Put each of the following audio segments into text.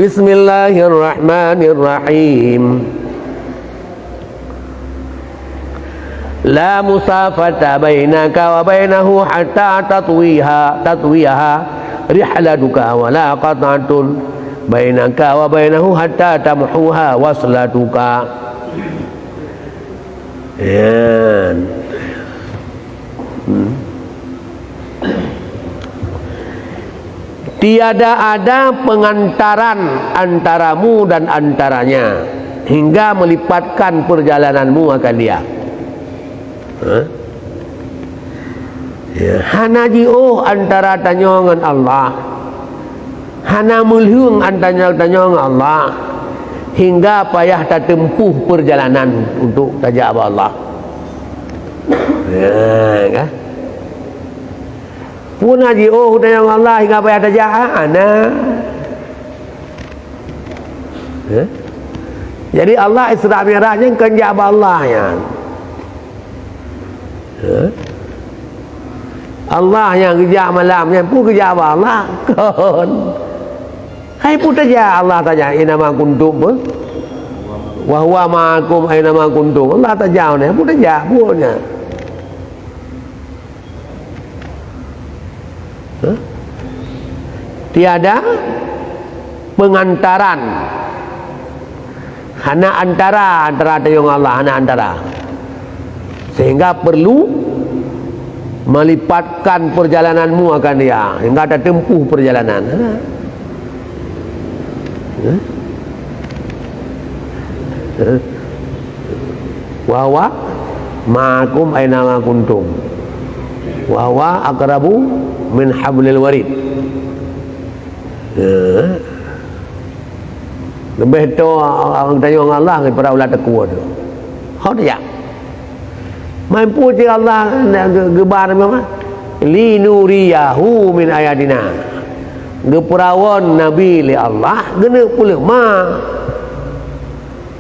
Bismillahirrahmanirrahim. La musafata bainaka wa bainahu hatta tatwiyaha rihlatuka wa la qat'atun bainaka wa bainahu hatta tamhuha waslatuka. Ya. Tiada ada pengantaran antaramu dan antaranya hingga melipatkan perjalananmu akan dia. Ya, hana ji'uh antara tanya dengan Allah, hana melhung antara tanya dengan Allah, hingga payah tak tempuh perjalanan untuk tajak Allah. Ya, kan? Pun ji'uh tanya dengan Allah hingga payah tajak hana. Ya? Jadi Allah Isra Mi'rajnya kerja Allah ya. Allah yang kerja malamnya pun kerja Allah kan. Hai pun saja Allah tanya inama kuntum pun wa huwa ma'akum aina kuntum. Allah tanya ni pun saja punya. Tiada pengantaran, hanya antara dengan Allah, hanya antara, sehingga perlu melipatkan perjalananmu akan dia hingga ada tempuh perjalanan. Wa huwa ma'akum aina ma kuntum wa huwa aqrabu min hablil warid. Lebih tu orang tanya dengan Allah daripada ulat tekua tu. How dia? Mampu je Allah gebar memang li nuriyahu min ayatina. Geperawan Nabi li Allah gena pula ma.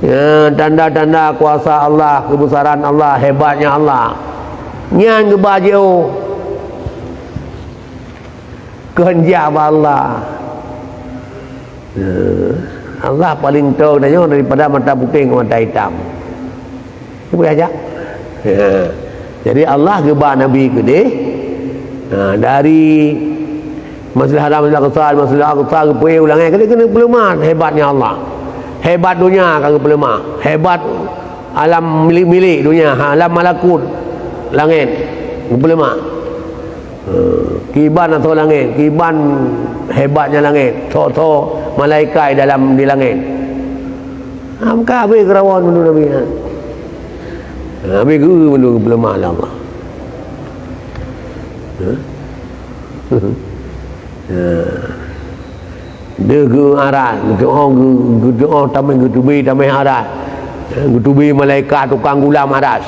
Ya, tanda-tanda kuasa Allah, kebesaran Allah, hebatnya Allah. Nyan gebar je kehendak Allah. Allah paling tahu tanya daripada mata putih ke mata hitam. Boleh aja. Ya. Jadi Allah gebar Nabi ke dia dari Masjidil Haram, Masjidil Aqsa ke pergi ulang kena pelemah hebatnya Allah. Hebat dunia kan pelemah. Hebat alam milik-milik dunia, alam malakut langit pelemah. Kiban atau langit, kiban hebatnya langit, tok malaikat di langit. Maka habis kerawan menurut Nabi. Habis ke menurut pelemah Allah. Dia ke arah, doa tamai getubi tamai arah. Getubi malaikat tukang gulam aras.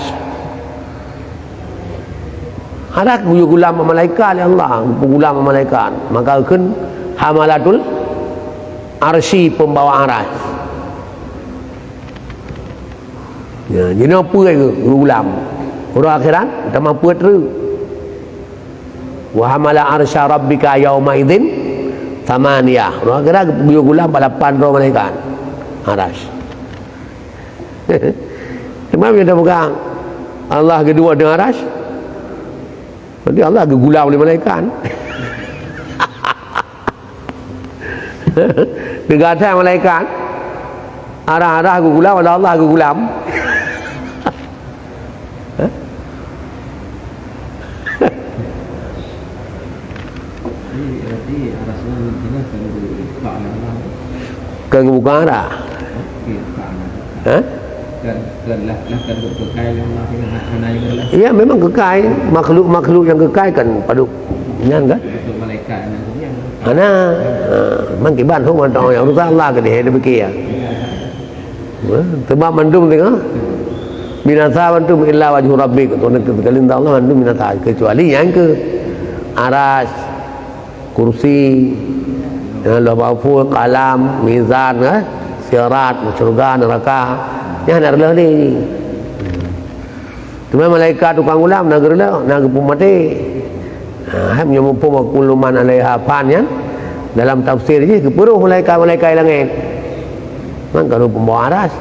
Aras gulam malaikat ya Allah, gulam malaikat. Maka kan hamalatul arsy pembawa aras. Ya, jadi apa ke gulam? Orang akhirat kita mampu terus. Wa hamala arsya rabbika yauma idzin thamaniyah. Orang akhirat gulam 8 roh malaikat. Aras. Memang kita pegang Allah kedua dengan aras. Berarti Allah gegulau oleh malaikat. Degatan malaikat. Arah-arah gegulau ada Allah gegulam. Kan bukan arah. Ya memang kekal makhluk yang kekal kan pada nyan kan ana mang kiban hong man yang rusak Allah ke dia demikian sebab mandum tengok binasa mantum illa wajhu rabbik kelinda Allah mandum binasa kecuali yang ke aras kursi Allah mahfuz qalam mizan sirat surga neraka yang nak relah ni. Cuma malaikat tukang ulam nak relah, nak pun mati. Hai menyampu kullu man alaiha fan kan. dalam tafsir ni keperuh malaikat-malaikat langit. Man kalau pembawa aras.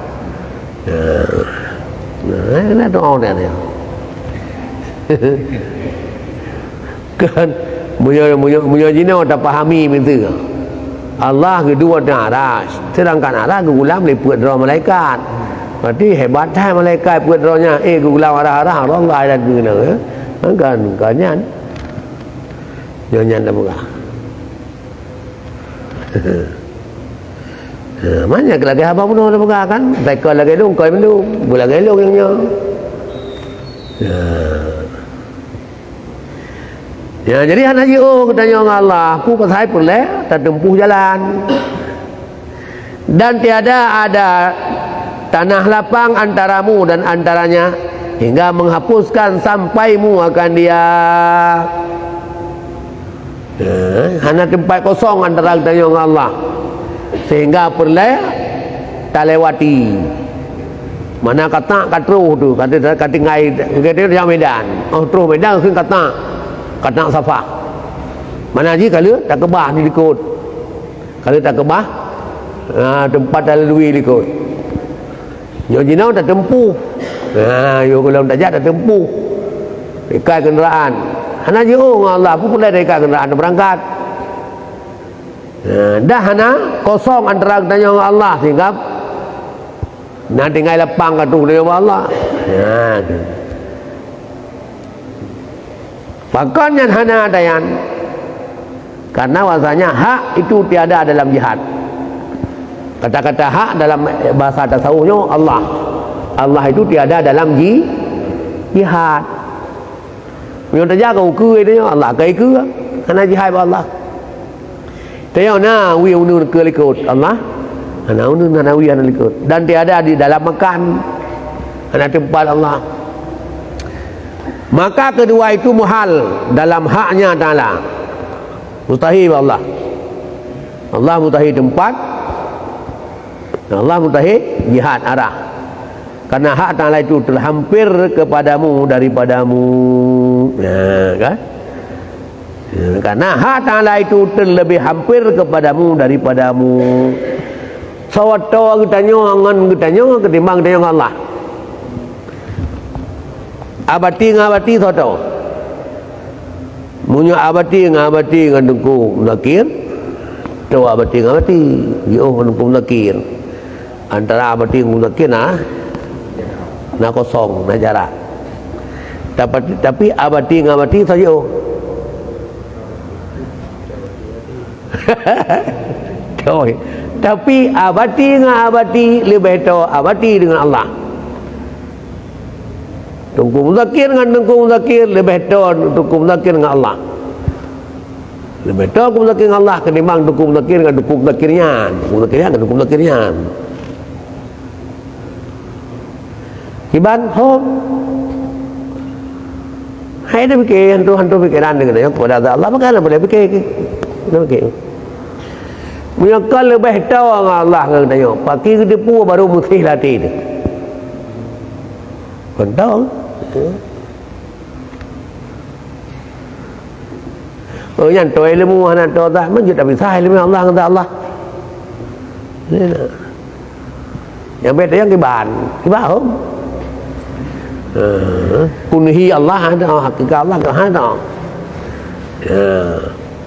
Nah, doa dia. Kan punya jina tak fahami begitu. Allah kedua di aras, sedangkan aras gulam liput roh malaikat. Berarti hebat dah malaikat put rohnya. Gulam arah-arah Allah ada guna. Kan kanyan. Nyanyan dah buka. Mana kalau dia apa pun dah buka kan? Tekal lagi dong, kau belum. Bulan lagi dong yang nyo. Ya, jadi anak jio katanya dengan Allah, aku pasal boleh tertempuh jalan. Dan tiada ada tanah lapang antaramu dan antaranya hingga menghapuskan sampaimu akan dia. Hanya tempat kosong antara katanya dengan Allah. Sehingga boleh tak lewati. Mana kata katruh tu, kata ngai kata dia medan. Oh, terus medan kan kata Safa. Mana ji kalau tak kebah ni ikut. Kalau tak kebah tempat lalui ikut. Yo jinau tak tempuh. Yo kalau tak jat tak tempuh. Dekat kenderaan. Hana jo Allah pun boleh dekat kenderaan berangkat. Dah hana kosong antara tanya dengan Allah sehingga nak tinggal lapang kat tu dengan Allah. Bahkan yang hana dayan karena wasanya hak itu tiada dalam jihad. Kata-kata hak dalam bahasa tasawufnya Allah. Allah itu tiada dalam jihad. Yang terjaga ukur itu Allah kai ke karena jihad Allah. Tayau na wi unu ke likut Allah. Ana unu na wi ana likut dan tiada di dalam makan ana tempat Allah. Maka kedua itu muhal dalam haknya Ta'ala. Mustahil Allah. Allah mustahil tempat. Allah mustahil jihad arah. Karena hak Ta'ala itu terhampir kepadamu daripadamu. Kan? Karena hak Ta'ala itu terlebih hampir kepadamu daripadamu. Sawatau kita tanya ketimbang tanya Allah. Abati ngabati soto. Munyo abati nganduku nakir. Tu abati ngabati. Yo nganduku nakir. Antara abati nakir na kosong na jarak. Tapi abati ngabati saja. Tapi abati ngabati lebih tahu abati dengan Allah. Tunggu muzakir dengan tunggu muzakir lebih tahu tunggu muzakir dengan Allah. Lebih tahu tunggu muzakir dengan Allah ketimbang tunggu muzakir dengan tunggu muzakirnya. Tunggu muzakirnya dengan tunggu muzakirnya. Kiban hom. Hai dah fikir hantu fikiran dengan dia kepada Allah bagaimana boleh fikir? Boleh fikir. Menyakal lebih tahu dengan Allah dengan dia. Pakai ke depu baru mesti latih dia. Tahu? Oh yang tahu ilmu anak tahu tak menjadi tak bisa ilmu Allah kata Allah. Yang beda yang kiban hom. Kunhi Allah ada hakikat Allah ke ada.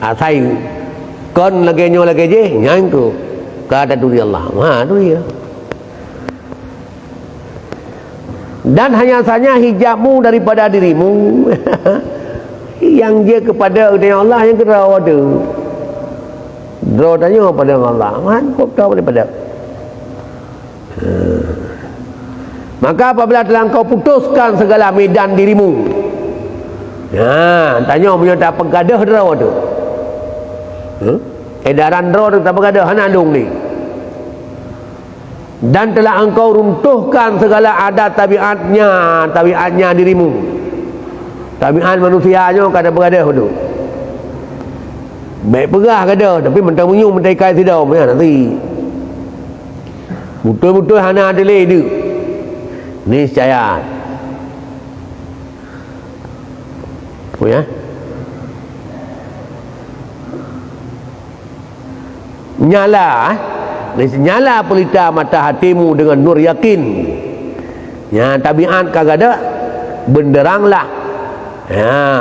Asai kon lagi nyo lagi je nyang tu kata duri Allah. Tu dia. Dan hanya saja hijabmu daripada dirimu yang dia kepada Allah yang kena ada. Draw tanya pada Allah. Man kok tahu daripada. Maka apabila telah kau putuskan segala medan dirimu. Tanya punya tak pegadah draw tu. Edaran draw tu tak pegadah hana andung ni. Dan telah engkau runtuhkan segala adat tabiatnya dirimu. Tabiat manusianya kada berada tu. Baik pegah kada tapi mentang munyung mentai kai sidau nanti. Betul-betul hana adile dia. Niscaya. Oh ya. nyala nyala pelita mata hatimu dengan nur yakin. Ya, tabiat kagak ada benderanglah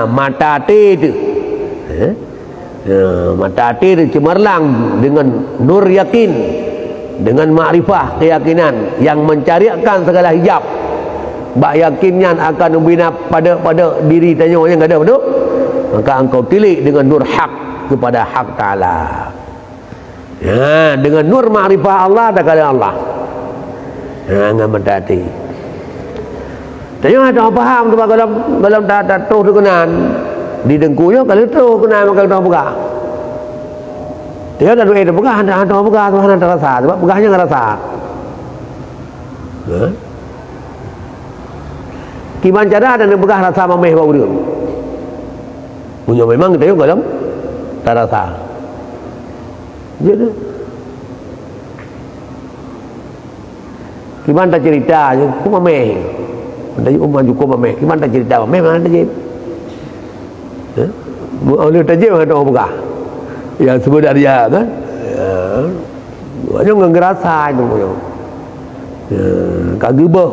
mata hati itu. Mata hati itu cemerlang dengan nur yakin, dengan makrifah keyakinan yang mencarikan segala hijab. Bak yakinnya akan membina pada diri tanya yang ada betul, maka engkau tilik dengan nur hak kepada hak Ta'ala. Ya, dengan nur makrifah Allah tak ada Allah. Dengan mata hati. Tanya ada faham tu kalau tak terus kenan di dengkunya kalau terus kenan maka tak buka. Dia ada duit buka ada buka tu ada rasa sebab bukanya enggak rasa. Kiman cara dan bekas rasa mameh bau dia. Punya memang kita kalau tak rasa. Jadi kiman tak cerita je, ku mameh. Tadi umman cukup mameh. Kiman tak cerita mameh mana tak je. Oleh tak je mana tahu bekas. Ya sebut dia kan. Banyak ngerasa itu punya. Kagubah,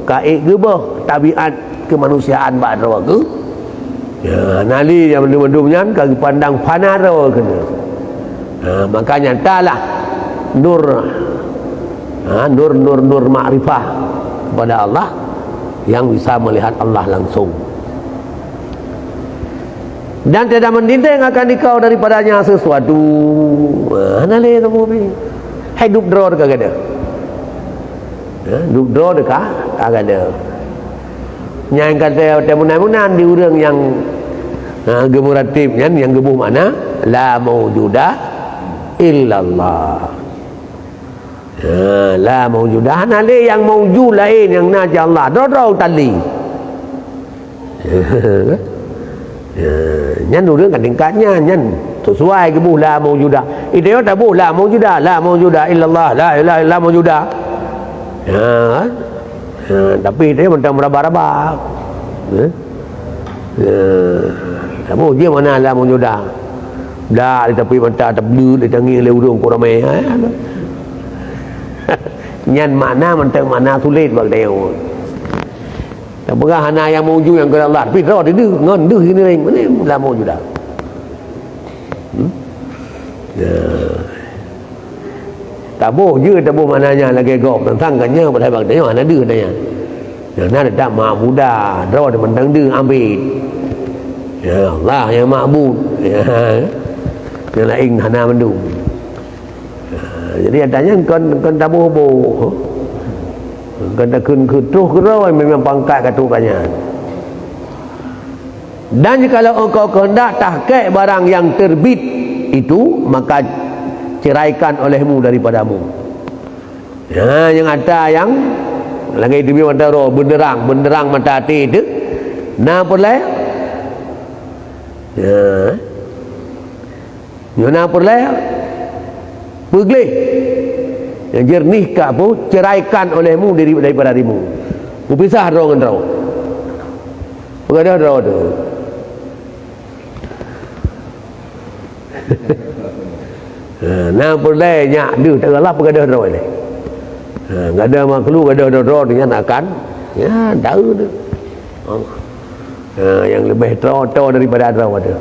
kaik gebah tabiat kemanusiaan bak rawa ke. Ya, nali yang mendum-mendumnya kagi pandang fana rawa kena. Makanya talah nur nur makrifah kepada Allah yang bisa melihat Allah langsung. Dan tidak mendinding akan dikau daripadanya sesuatu. Nali kamu hidup dror kagak ada. Duk draw dekat agak ada. Yang kata temunan di urang yang gemuratif yang gebuh mana la maujuda illallah. La maujudah nale yang maujud lain yang naja Allah. Draw tali. Nyan urang kan tingkatnya nyan sesuai gebuh la maujudah. Ideo tak buh la maujudah illallah la ilaha illa maujudah. Tapi dia macam meraba-raba. Kamu dia mana lah menjudah. Dah tapi mata tablu dia tangi le urung ko ramai. Nyan mana mentang mana sulit bag dia. Tak pernah hana yang mauju yang kepada Allah. Tapi dah dia ngan deh ini lain mana lah maujudah. Tabuh je tabuh mananya lagi gop tentang kannya pada bang tanya mana ada tanya. Yang nak dak ma'budah, draw dia mendang deng ambil. Ya Allah yang ma'bud. Ya. Yang lain hana mendung. Jadi adanya kan tabuh bo. Kan dak kun terus kerau memang pangkat katukannya. Dan kalau engkau kehendak tahqiq barang yang terbit itu maka ceraikan olehmu daripadamu. Ya, yang ada yang lagi di mata roh benderang mata hati itu. Nah pulai. Ya. Nyona pulai. Pergi. Yang jernih ka pu ceraikan olehmu daripada dirimu. Pisah roh dengan roh. Berada roh tu. Nah boleh nyak dia tak galap gadah roh ni. Enggak ada makhluk gadah roh dia akan ya tahu tu. Yang lebih tahu daripada roh ada.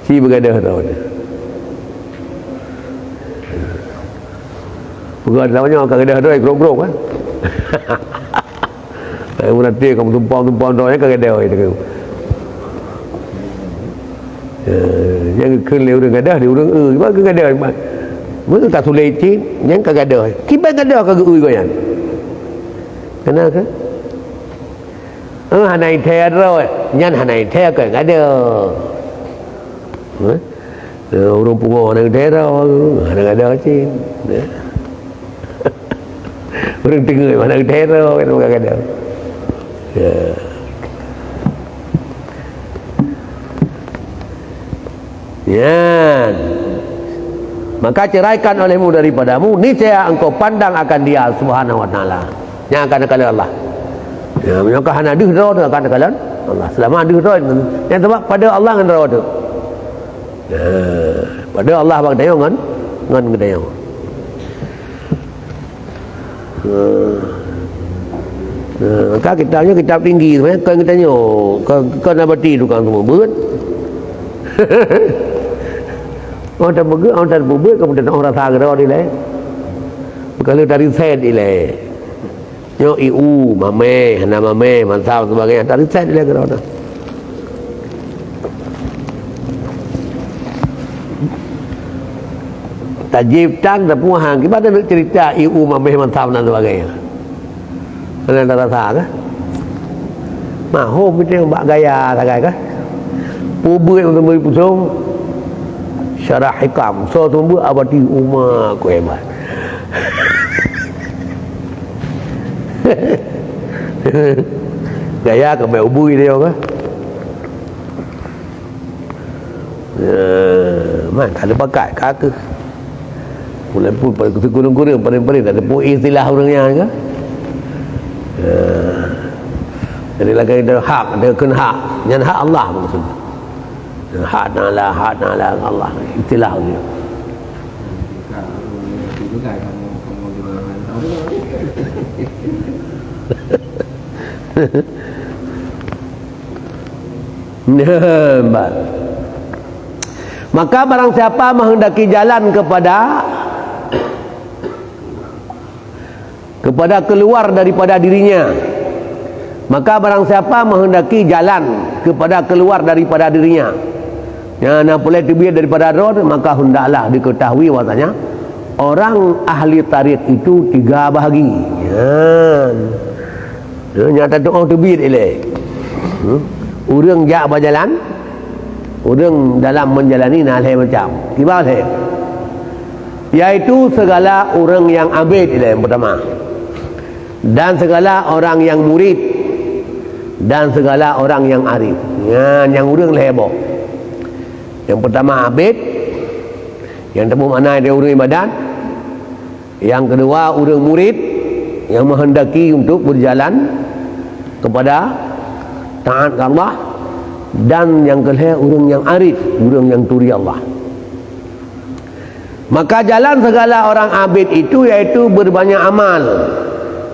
Si bergadah roh dia. Bergadahnya akan gadah roh grok-grok kan. Berarti kamu tumpang roh kan gadah itu. Yang keleu dengan gadah di urang sebab ke gadah mesti tak sulai cin yang ke gadah kiban gadah ke ui goyan kenapa hanai the rồi nyan hanai the ke gadah urang pungo nang the rồi hanai gadah cin urang tengah mana the rồi kan gadah ya. Ya. Maka ceraikan olehmu daripadamu, niscaya engkau pandang akan Dia Subhanahu wa taala. Yang akan kalian Allah. Ya, maka hana dih roh akan kalian Allah. Selama dih roh yang sebab pada Allah dengan roh tu. Pada Allah bang dayong kan ngan gedayong. Các kitabnya kitab tinggi tu kan kita tanya kan abadi tukang semua beut. Orang tak beut, orang tak beut kemudian orang rasa gerak di lain. Kalau dari set di lain. Nyo iu mame, nama mame, mantap sebagainya dari set di lain gerak. Tajib tan tapi hang kita nak cerita iu mame mantap dan sebagainya. Mana ada rasa ke? Mahu kita buat gaya sagai ke? Pubuh untuk beri pusung syarah hikam. So tumbuh abadi umma ku hebat. Gaya ke mai ubui dia ke? Man tak ada pakai kata. Mulai pun pada kurung-kurung paling-paling ada pun istilah orangnya ke? Jadi lagi ada hak, ada kena hak, yang hak Allah maksudnya. Hak nala Allah, itulah dia. Maka barang siapa menghendaki jalan kepada keluar daripada dirinya, maka barang siapa menghendaki jalan kepada keluar daripada dirinya, yang nak boleh terbiar daripada roh, maka hendaklah diketahui bahasanya orang ahli tarik itu 3 bahagi. Nyata tu orang terbiar elok. Orang jak berjalan, orang dalam menjalani nalai macam gimana? Iaitu segala orang yang abid yang pertama, dan segala orang yang murid, dan segala orang yang arif. Yang orang lehebok. Yang pertama abid, yang temu mana dia orang ibadat. Yang kedua orang murid yang menghendaki untuk berjalan kepada taat Allah. Dan yang ketiga orang yang arif, orang yang turi Allah. Maka jalan segala orang abid itu iaitu berbanyak amal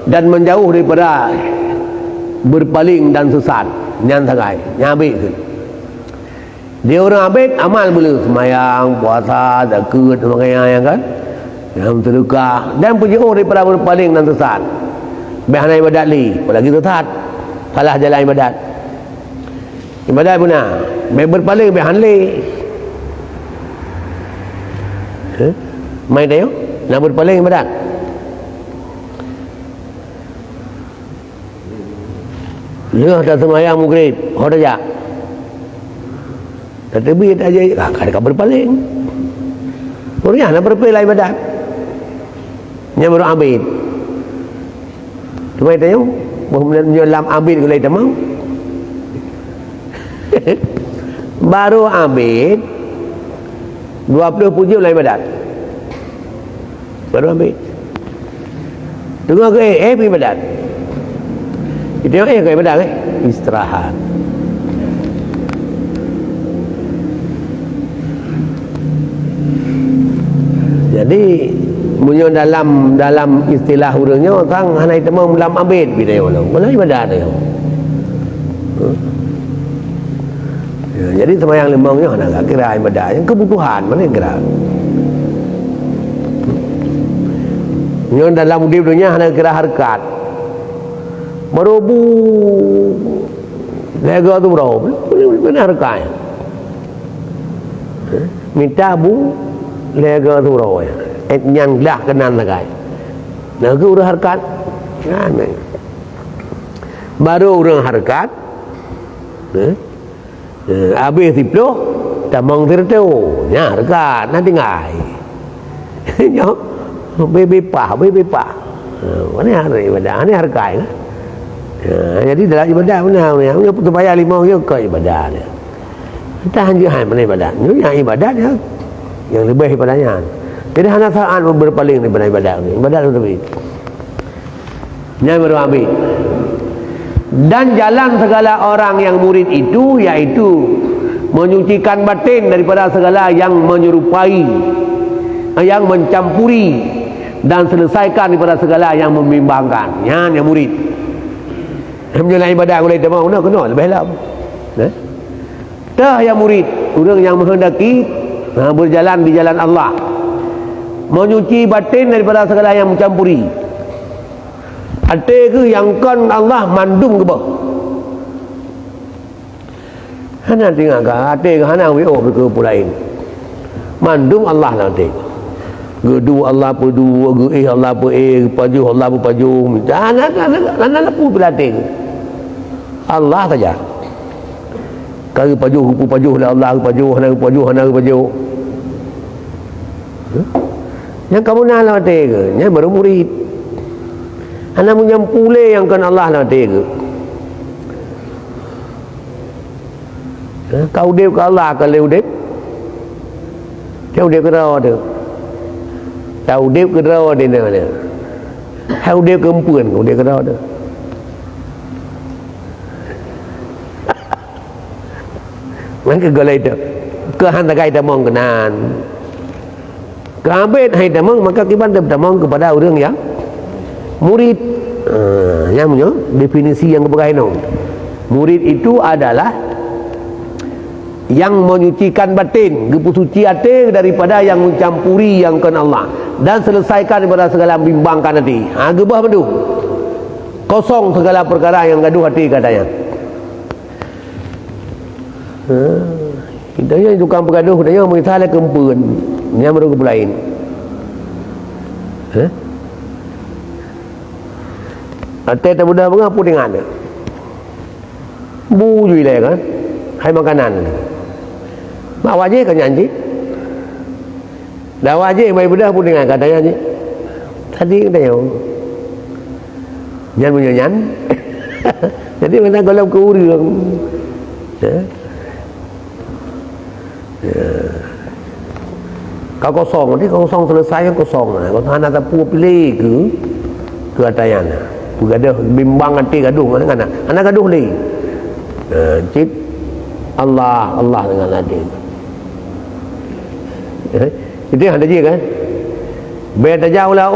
dan menjauh daripada berpaling dan sesat. Nyan sagai, nyabik tu. Dia orang abid amal boleh semayang, puasa, zakat, sebagainya kan. Yang sedekah dan menjauh daripada berpaling dan sesat. Bahana ibadat li, apalagi sesat. Salah jalan ibadat. Ibadat benar. Berpaling bahan li. Mai tayo, nak berpaling ibadat. Leh dah semayang maghrib, hor aja. Tetapi aja kada berpaling. Orangnya nak berpaling ibadat. Nya baru abid. Mai tayo, menyelam abid gulai tamang. Baru abid 27 lah ibadat. Baru ambil. Tengok ke ibadat. Kita tengok ke ibadat istirahat. Jadi munyo dalam istilah urangnya orang hanai temang dalam abid bila yo. Mana ibadat dia. Ya, jadi sembahyang limangnya nak kira ibadat yang kebutuhan mana kira. Yang dalam hidup dunia nak kira harkat. Merubu lega tu berapa? Benar harkat. Minta bu lega tu berapa ya? Yang dah kenan lagai. Nak ke urang harkat? Kan. Baru urang harkat. Habis diploh tamang tertu nya harkat nanti ngai nyo bebe pa mana hari ibadah ni harkat jadi dalam ibadah benar punya putu bayar 5 yo ke ibadah dia kita hanya mana ibadah nyo yang ibadah dia yang lebih daripadanya jadi hanya saat berpaling daripada ibadah tu lebih nya baru ambil. Dan jalan segala orang yang murid itu yaitu menyucikan batin daripada segala yang menyerupai, yang mencampuri, dan selesaikan daripada segala yang membimbangkan. Yang murid menjalankan ibadah oleh demam kena lebih lah. Dah yang murid, orang yang menghendaki berjalan di jalan Allah, menyuci batin daripada segala yang mencampuri. Hati ke yang kan Allah mandum ke bah. Hana tengok ke hati ke hana WO ke pulain. Mandum Allah lah hati. Gedu Allah pedu, ge Allah pe paju Allah pe paju. Anak pu belati. Allah saja. Kalau paju lah Allah paju, hana paju. Yang kamu nak lah hati ke? Yang baru murid. Hana menyampule yang kan Allah lah hati ke? Kau dep ke Allah ke leu dep? Kau dep ke rawa tu? Kau dep ke rawa dia ni? Kau dep ke empuan? Kau dep ke rawa tu? Maka golai tu kehandakai tamong kenan kehabis hai tamong, maka kiban tamong kepada orang yang murid. Yang punya definisi yang berkaitan. Murid itu adalah yang menyucikan batin, suci hati daripada yang mencampuri yang kan Allah, dan selesaikan daripada segala bimbangkan hati. Gebah bendu kosong segala perkara yang gaduh hati katanya. Kita tukang bergaduh dia mengisalah kempuan yang baru ke lain. Hati tak mudah mengapa dengan dia bu jui lah kan hai makanan mak wajib kan nyanyi dah wajib mai budak pun dengan katanya ni tadi katanya jangan menyanyi jadi mana kalau ke urang kau kosong nanti kau kosong selesai kosong kau hana tak pu pilih ke atayan gaduh bimbang hati gaduh mana anak gaduh ni cip Allah dengan hati itu yang ada je kan beda jauh lah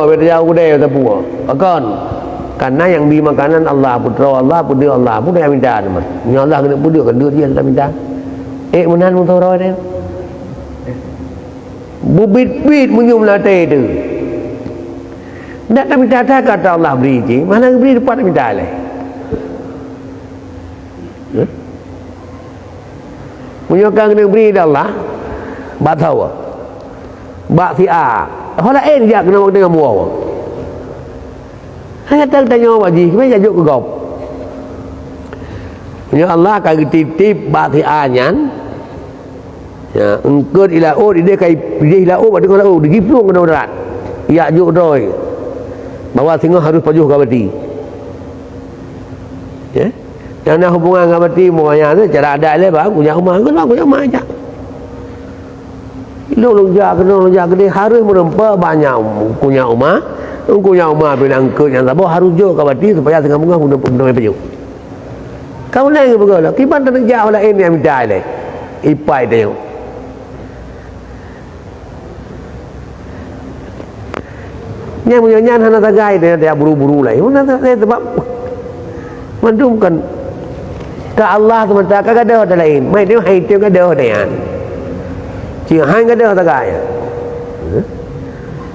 beda jauh dia tak puas akan karena yang beri makanan Allah putra Allah putra Allah pun dia minta teman ni Allah kena putra kan dia tak minta menan putra dia bubit-bit menyum latai tu tak minta kata Allah beri je mana beri dapat minta lah menyokang kena beri dah Allah batau bak fi'a hola dia kena dengan buah hanya tanya wajib kena jajuk ke gop ya Allah akan titip bak fi'a nyan ya engkau ila dia kai dia ila dengan ila digiplung kena berat ya juk doi bahawa singa harus pajuh kabati ya yang nak hubungan kabati moanya tu cara ada le bang punya rumah ke punya rumah aja lu lonja gede harus merempa banyak punya rumah bilang ke yang sabar harus jo kabati supaya singa bunga guna pajuh kau lain ke begolah kiban tak jauh lah ini yang minta le ipai dia yang punya nyan hana tagai dia buru-buru lah mana saya sebab mandumkan ke Allah semata kagak ada lain mai dia hai dia ada dia chỉ hai cái ada tagai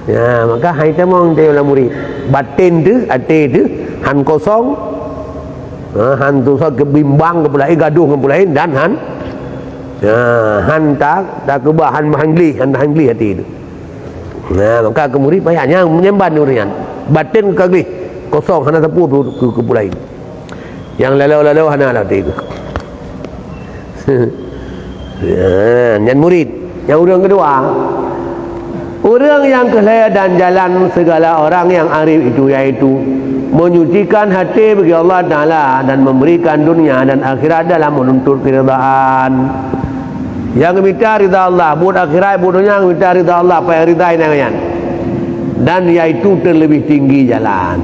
ya maka hai tamong dia lah murid batin tu hati tu han kosong han tu so kebimbang ke pulai gaduh ke pulai dan han han tak kebahan mahangli hati tu. Nah, maka ke murid banyak menyemban durian. Batin kagli kosong hana tapu ke pulai. Yang lalau hana lah tu. Yang murid, yang orang kedua, orang yang kelihatan dan jalan segala orang yang arif itu yaitu menyucikan hati bagi Allah Ta'ala dan memberikan dunia dan akhirat dalam menuntut keridaan. Yang minta ridha Allah buat akhirat buat dunia, yang minta ridha Allah apa yang ridha ini dan yaitu terlebih tinggi jalan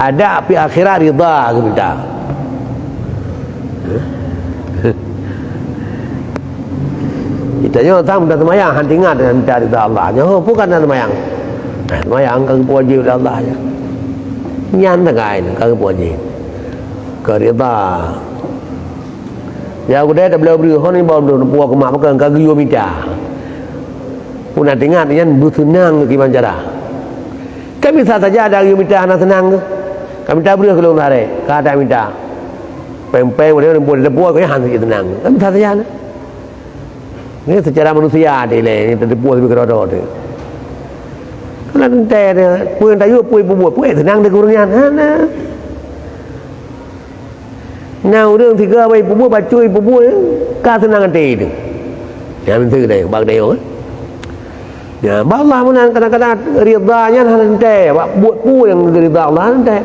ada api akhirat ridha minta Kita nyo tahu dah semayang hang ingat dengan minta ridha Allah. Nyo bukan dah semayang. Semayang kan wajib Allah ya. Nyan tagai kan wajib. Keridha. Ya udah dah beliau beri hon ni bawa puak kemak makan kagak yo minta. Pun nak ingat nyan bersenang ke cara. Kami bisa saja ada yang minta nak senang ke. Kami minta beri kalau hari. Kata minta. Pempeng boleh buat debuat kau yang hantar tenang. Kami bisa saja. Ini secara manusia dia ni terdebuat lebih kerodok tu. Kalau nanti dia puan tayu puan senang dia kurangnya. Nah orang tiga bayi puan bacui puan kah senang nanti itu. Yang itu dia bag dia. Ya, Allah menang kadang-kadang ridanya nanti buat puan yang ridha Allah nanti.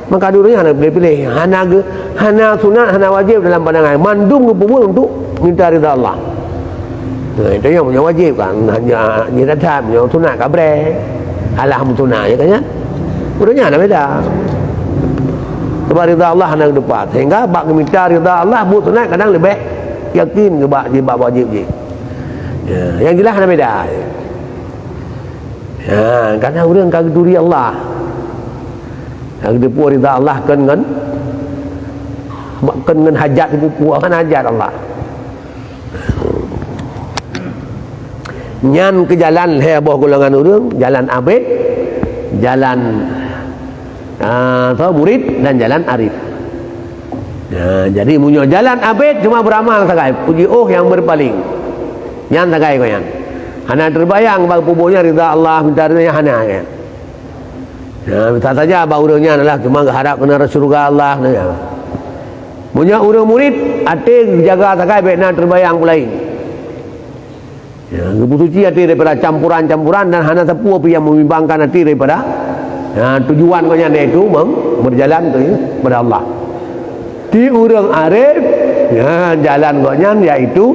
Maka dulunya hana pilih hana sunat hana wajib dalam pandangan mandung ke puan untuk minta ridha Allah. Itu yang punya wajib kan hanya kita tak punya sunat kabre alah sunat ya kan udahnya ada beda sebab ridha Allah hana depan sehingga bak minta ridha Allah buat sunat kadang lebih yakin ke bak wajib je ya, yang jelas ada beda ya karena orang kagak duri Allah yang depan ridha Allah kan hajat puan hajat Allah nyan ke jalan heboh golongan orang jalan abid jalan murid dan jalan arif jadi munyo jalan abid cuma beramal sagai puji yang berpaling nyan sagai kau yang hana terbayang bagi pubuhnya ridha Allah minta ridha hana kan minta saja bagi orangnya adalah cuma harap kena surga Allah munyo orang murid hati jaga sagai baiknya terbayang pulain ya, keputusi hati daripada campuran-campuran dan hanya sepuh yang membimbangkan hati daripada tujuan kau yang itu berjalan kepada Allah. Di orang arif ya, jalan kau yang iaitu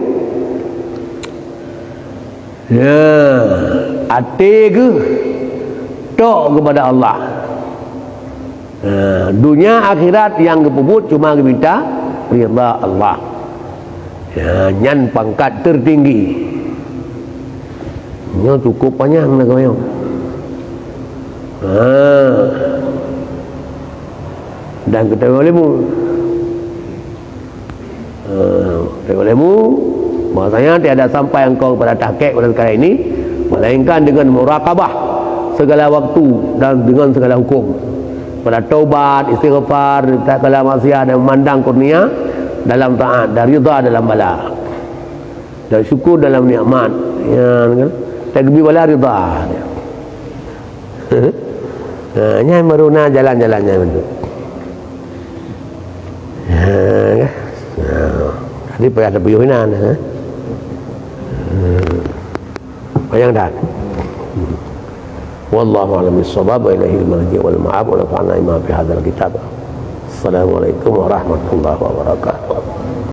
ya, hati ke tok kepada Allah. Dunia akhirat yang kepuput cuma minta ridha Allah. Ya, nyan pangkat tertinggi. Ini cukup panjang nak kau yang. Dan kita olehmu. Olehmu, bahasanya tiada sampai engkau kepada tahqiq pada perkara ini, melainkan dengan muraqabah segala waktu dan dengan segala hukum. Pada taubat, istighfar, tak kala maksiat dan memandang kurnia dalam taat, dan ridha dalam bala, dan syukur dalam nikmat. Ya, kan? Tegbi wala ridha. Nya meruna jalan-jalannya itu. Tadi payah ada buyunan. Bayang dah. Wallahu a'lam bis-shawab wa ilaihi al-marji wal ma'ab wa nafa'na bima fi hadzal kitab. Assalamualaikum warahmatullahi wabarakatuh.